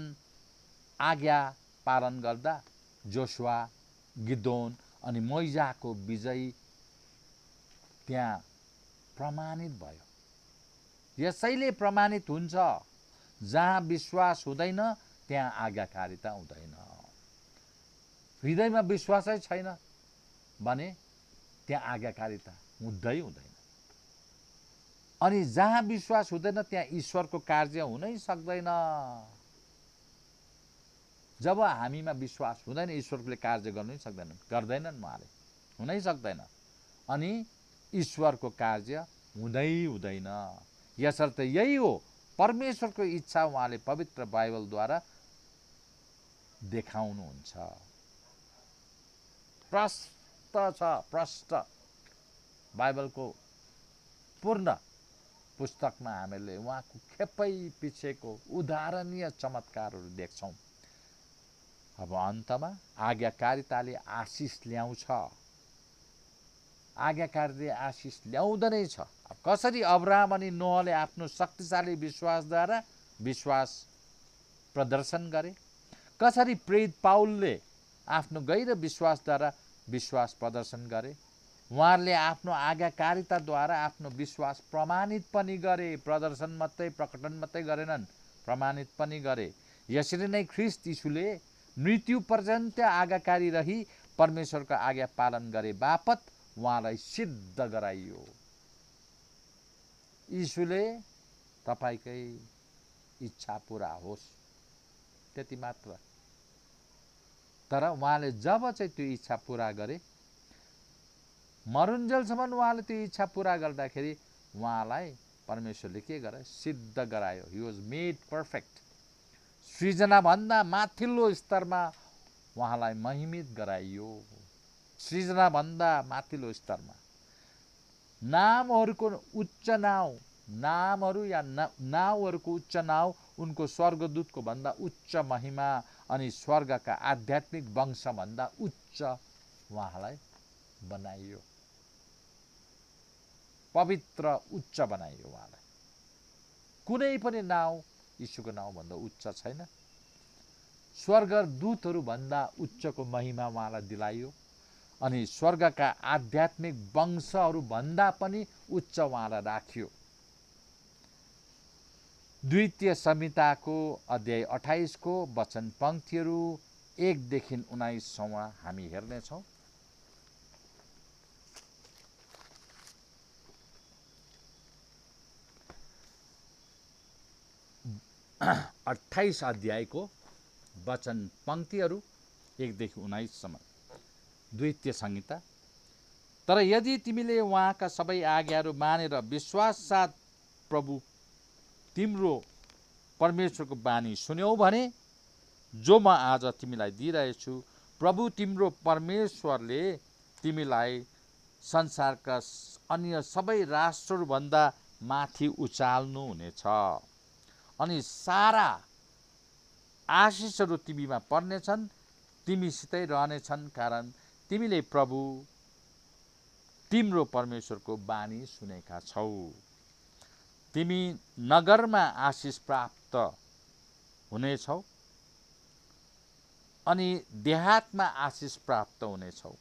आज्ञा पालन गर्दा जोशुवा, गिदोन अनि मोइजाको विजय त्यहाँ प्रमाणित भयो। यसैले प्रमाणित हुन्छ, जहाँ विश्वास हुँदैन त्यहाँ आज्ञाकारिता हुँदैन। हृदयमा विश्वासै छैन भने त्यहाँ आज्ञाकारिता हुँदैन। अनि जहाँ विश्वास हुँदैन त्यहाँ ईश्वरको कार्य हुनै सक्दैन। जब हामीमा विश्वास हुँदैन ईश्वरले कार्य गर्नै गर्दैनन्, उहाँले हुनै सक्दैन। अनि ईश्वरको कार्य हुँदैन। यसर्थ यही हो परमेश्वरको इच्छा, उहाँले पवित्र बाइबलद्वारा देखाउनुहुन्छ। प्रष्ट छ, प्रष्ट बाइबलको पूर्ण पुस्तकमा हामीले उहाँको खेपै पछिको उदाहरणीय चमत्कारहरू देख्छौँ। अब अन्तमा आज्ञाकारिताले आशिष ल्याउँछ। आज्ञाकारिताले आशिष ल्याउँदै छ। कसरी अब्राहम अनि नोहले आफ्नो शक्तिशाली विश्वासद्वारा विश्वास प्रदर्शन गरे, कसरी प्रेरित पाउलले आफ्नो गैर विश्वासद्वारा विश्वास प्रदर्शन गरे, उहाँहरूले आफ्नो आज्ञाकारिताद्वारा आफ्नो विश्वास प्रमाणित पनि गरे। प्रदर्शन मात्रै, प्रकटन मात्रै गरेनन्, प्रमाणित पनि गरे। यसरी नै ख्रीष्ट यीशुले मृत्यु पर्यन्त आज्ञाकारी रही परमेश्वरको आज्ञा पालन गरे बापत उहाँलाई सिद्ध गराइयो। यीशुले तपाईकै इच्छा पूरा होस्, त्यति मात्र। तर उहाँले जब चाहिँ त्यो इच्छा पूरा गरे, मरुन्जेलसम्म उहाँले त्यो इच्छा पूरा गर्दाखेरि उहाँलाई परमेश्वरले के गरे? सिद्ध गरायो। He was made perfect. सृजनाभन्दा माथिल्लो स्तरमा उहाँलाई महिमित गराइयो। सृजनाभन्दा माथिल्लो स्तरमा नामहरूको उच्च नाउँ, नामहरू या नाउँहरूको उच्च नाउँ उनको स्वर्गदूतको भन्दा उच्च महिमा अनि स्वर्गका आध्यात्मिक वंशभन्दा उच्च उहाँलाई बनाइयो। पवित्र उच्च बनाइयो उहाँलाई। कुनै पनि नाउँ यीशुको नाउँभन्दा उच्च छैन। स्वर्गदूतहरू भन्दा उच्चको महिमा उहाँलाई दिलाइयो अनि स्वर्गका आध्यात्मिक वंशहरू भन्दा पनि उच्च उहाँलाई राखियो। द्वितीय संहिताको अध्याय 28 को वचन पंक्तिहरू 1 देखि 19 सम्म हामी हेर्नेछौँ। अट्ठाइस अध्यायको वचन पंक्तिहरू 1 देखि 19 सम्म द्वितीय संहिता। तर यदि तिमीले उहाँका सबै आज्ञाहरू मानेर विश्वास साथ प्रभु तिम्रो परमेश्वरको बानी सुन्यौ भने, जो म आज तिमीलाई दिइरहेछु, प्रभु तिम्रो परमेश्वरले तिमीलाई संसारका अन्य सबै राष्ट्रहरूभन्दा माथि उचाल्नु हुनेछ अनि सारा आशिषहरू तिमीमा पर्नेछन्, तिमीसितै रहनेछन्, कारण तिमीले प्रभु तिम्रो परमेश्वरको बानी सुनेका छौ। तिमी नगरमा आशिष प्राप्त हुनेछौ अनि देहातमा आशिष प्राप्त हुनेछौ।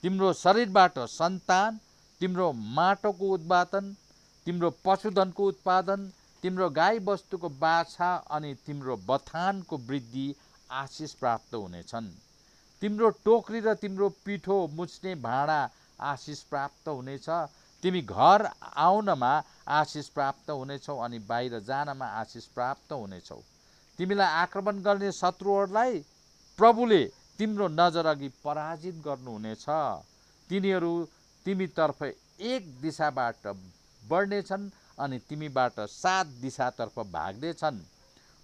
तिम्रो शरीरबाट सन्तान, तिम्रो माटोको उत्पादन, तिम्रो पशुधनको उत्पादन, तिम्रो गाई बस्तुको बाछा अनि तिम्रो बथानको वृद्धि आशिष प्राप्त हुनेछन्। तिम्रो टोकरी र तिम्रो पिठो मुछ्ने भाँडा आशिष प्राप्त हुनेछ। तिमी घर आउनमा आशिष प्राप्त हुनेछौ अनि बाहिर जानमा आशिष प्राप्त हुनेछौ। तिमीलाई आक्रमण गर्ने शत्रुहरूलाई प्रभुले तिम्रो नजर अघि पराजित गर्नुहुनेछ। तिनीहरू तिमीतर्फ एक दिशाबाट बढ्नेछन् अनि तिमीबाट 7 दिशातर्फ भाग्नेछन्।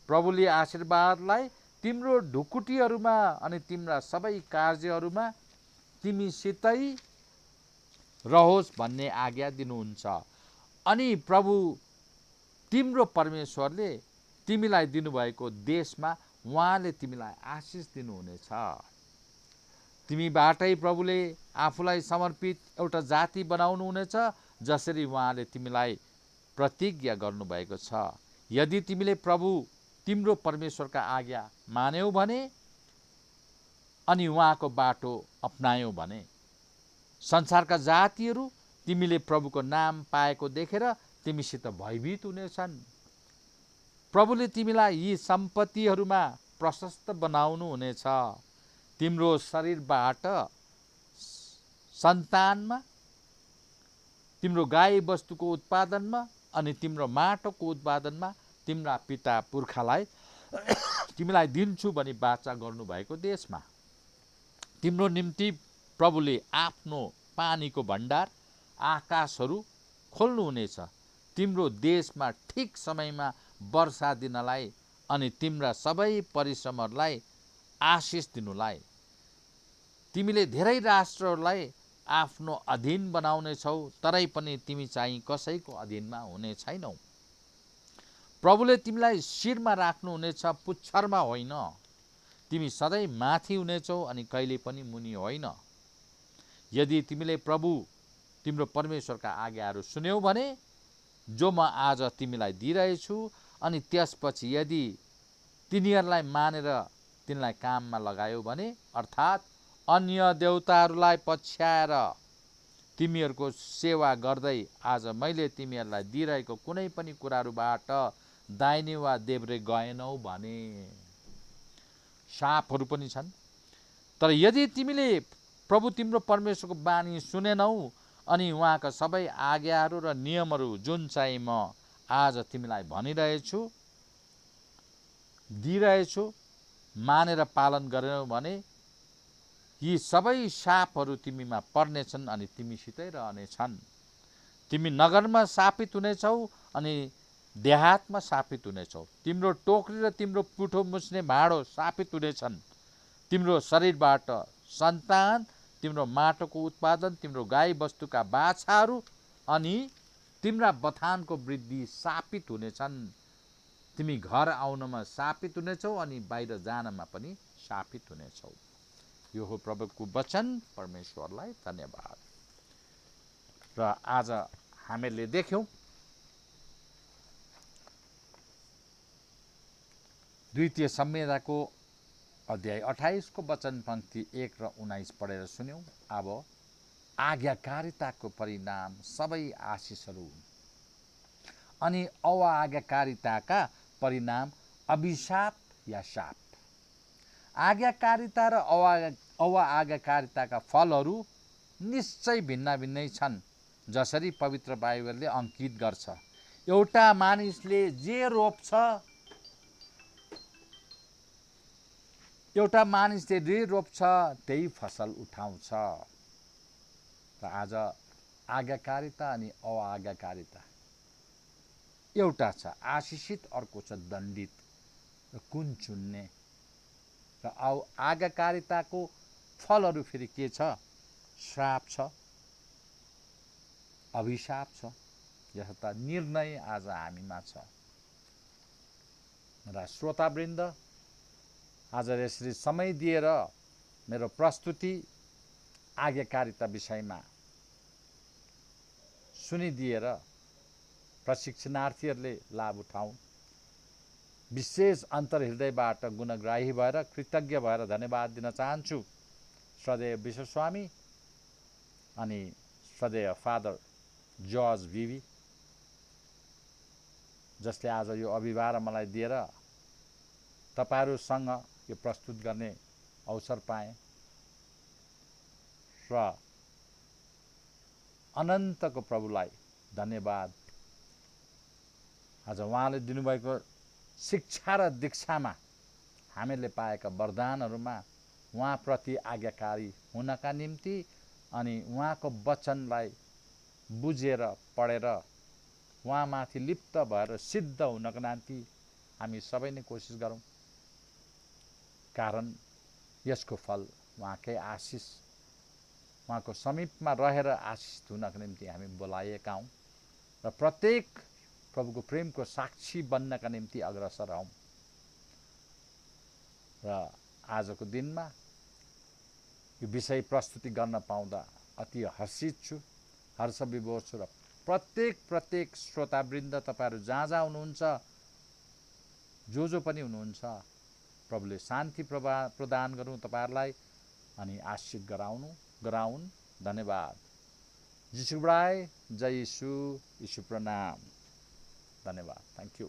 प्रभुले आशीर्वादलाई तिम्रो ढुकुटीहरूमा अनि तिम्रा सबै कार्यहरूमा तिमीसितै रहोस् भन्ने आज्ञा दिनुहुन्छ। अनि प्रभु तिम्रो परमेश्वरले तिमीलाई दिनुभएको देशमा उहाँले तिमीलाई आशिष दिनुहुनेछ। तिमीबाटै प्रभुले आफूलाई समर्पित एउटा जाति बनाउनुहुनेछ, जसरी उहाँले तिमीलाई प्रतिज्ञा गर्नुभएको छ। यदि तिमीले प्रभु तिम्रो परमेश्वरका आज्ञा मान्यौ भने अनि उहाँको बाटो अपनायौ भने संसारका जातिहरू तिमीले प्रभुको नाम पाएको देखेर तिमीसित भयभीत हुनेछन्। प्रभुले तिमीलाई यी सम्पत्तिहरूमा प्रशस्त बनाउनु हुनेछ। तिम्रो शरीरबाट सन्तानमा, तिम्रो गाई बस्तुको उत्पादनमा अनि तिम्रो माटोको उत्पादनमा तिम्रा पिता पुर्खालाई तिमीलाई दिन्छु भनी वाचा गर्नुभएको देशमा तिम्रो निम्ति प्रभुले आफ्नो पानीको भण्डार आकाशहरू खोल्नुहुनेछ। तिम्रो देशमा ठिक समयमा वर्षा दिनलाई अनि तिम्रा सबै परिश्रमहरूलाई आशिष दिनुलाई। तिमीले धेरै राष्ट्रहरूलाई आफ्नो अधीन बनाउनेछौ, तरै पनि तिमी चाहिँ कसैको अधीनमा हुने छैनौ। प्रभुले तिमीलाई शिरमा राख्नुहुनेछ, पुच्छरमा होइन। तिमी सधैँ माथि हुनेछौ अनि कहिले पनि मुनि होइन। यदि तिमीले प्रभु तिम्रो परमेश्वरका आज्ञाहरू सुन्यौ भने जो म आज तिमीलाई दिइरहेछु, अनि त्यसपछि यदि तिनीहरूलाई मानेर तिनलाई काममा लगायौ भने, अर्थात् अन्य देवताहरूलाई पछ्याएर तिमीहरूको सेवा गर्दै आज मैले तिमीहरूलाई दिइरहेको कुनै पनि कुराहरूबाट दाहिने वा देब्रे गएनौ भने शापहरू पनि छन्। तर यदि तिमीले प्रभु तिम्रो परमेश्वरको बानी सुनेनौ अनि उहाँका सबै आज्ञाहरू र नियमहरू जुन चाहिँ म आज तिमीलाई भनिरहेछु दिइरहेछु मानेर पालन गरेनौ भने यी सबै शापहरू तिमीमा पर्नेछन् अनि तिमीसितै रहनेछन्। तिमी नगरमा शापित हुनेछौ अनि देहातमा शापित हुनेछौ। तिम्रो टोकरी र तिम्रो पुठो मुछ्ने भाँडो शापित हुनेछन्। तिम्रो शरीरबाट सन्तान, तिम्रो माटोको उत्पादन, तिम्रो गाई बस्तुका बाछाहरू अनि तिम्रा बथानको वृद्धि शापित हुनेछन्। तिमी घर आउनमा शापित हुनेछौ अनि बाहिर जानमा पनि शापित हुनेछौ। यो हो प्रभुको वचन। परमेश्वरलाई धन्यवाद। र आज हामीले देख्यौं द्वितीय संहिताको अध्याय 28 को वचन पंक्ति 1 र 19 पढेर सुन्यौं। अब आज्ञाकारिताको परिणाम सबै आशिषहरू अनि अआज्ञाकारिताका परिणाम अभिशाप या शाप। आज्ञाकारिता र अआज्ञाकारिताका फलहरू निश्चय भिन्न भिन्नै छन्, जसरी पवित्र बाइबलले अंकित गर्छ। एउटा मानिसले जे रोप्छ, एउटा मानिसले जे रोप्छ त्यही फसल उठाउँछ। र आज आज्ञाकारिता अनि अआज्ञाकारिता एउटा छ आशिषित, अर्को छ दण्डित र कुन चुन्ने। र आज्ञाकारिताको फलहरू फेरि के छ? श्राप छ, अभिशाप छ। यस्ता निर्णय आज हामीमा छ। र श्रोतावृन्द, आज यसरी समय दिएर मेरो प्रस्तुति आज्ञाकारिता विषयमा सुनिदिएर प्रशिक्षणार्थीहरूले लाभ उठाउन्। विशेष अन्तर्हृदयबाट गुणग्राही भएर कृतज्ञ भएर धन्यवाद दिन चाहन्छु श्रद्धेय विश्वस्वामी अनि श्रद्धेय फादर जर्ज बिबी, जसले आज यो अभिभार मलाई दिएर तपाईहरुसँग यो प्रस्तुत गर्ने अवसर पाए। र अनन्तको प्रभुलाई धन्यवाद। आज उहाँले दिनुभएको शिक्षा र दीक्षामा हामीले पाएका वरदानहरूमा उहाँप्रति आज्ञाकारी हुनका निम्ति अनि उहाँको वचनलाई बुझेर पढेर उहाँमाथि लिप्त भएर सिद्ध हुनका निम्ति हामी सबै नै कोसिस गरौँ। कारण यसको फल उहाँकै आशिष, उहाँको समीपमा रहेर आशिष हुनको निम्ति हामी बोलाएका हौँ र प्रत्येक प्रभुको प्रेमको साक्षी बन्नका निम्ति अग्रसर हौँ। र आजको दिनमा यो विषय प्रस्तुति गर्न पाउँदा अति हर्षित छु, हर्ष विभोर छु र प्रत्येक श्रोतावृन्द तपाईँहरू जहाँ जहाँ हुनुहुन्छ, जो पनि हुनुहुन्छ, प्रभुले शान्ति प्रदान गरौँ तपाईँहरूलाई अनि आशिष गराउन्। धन्यवाद। जिसु बडाई, जय यीशु, यीशु प्रणाम। धन्यवाद। Thank you.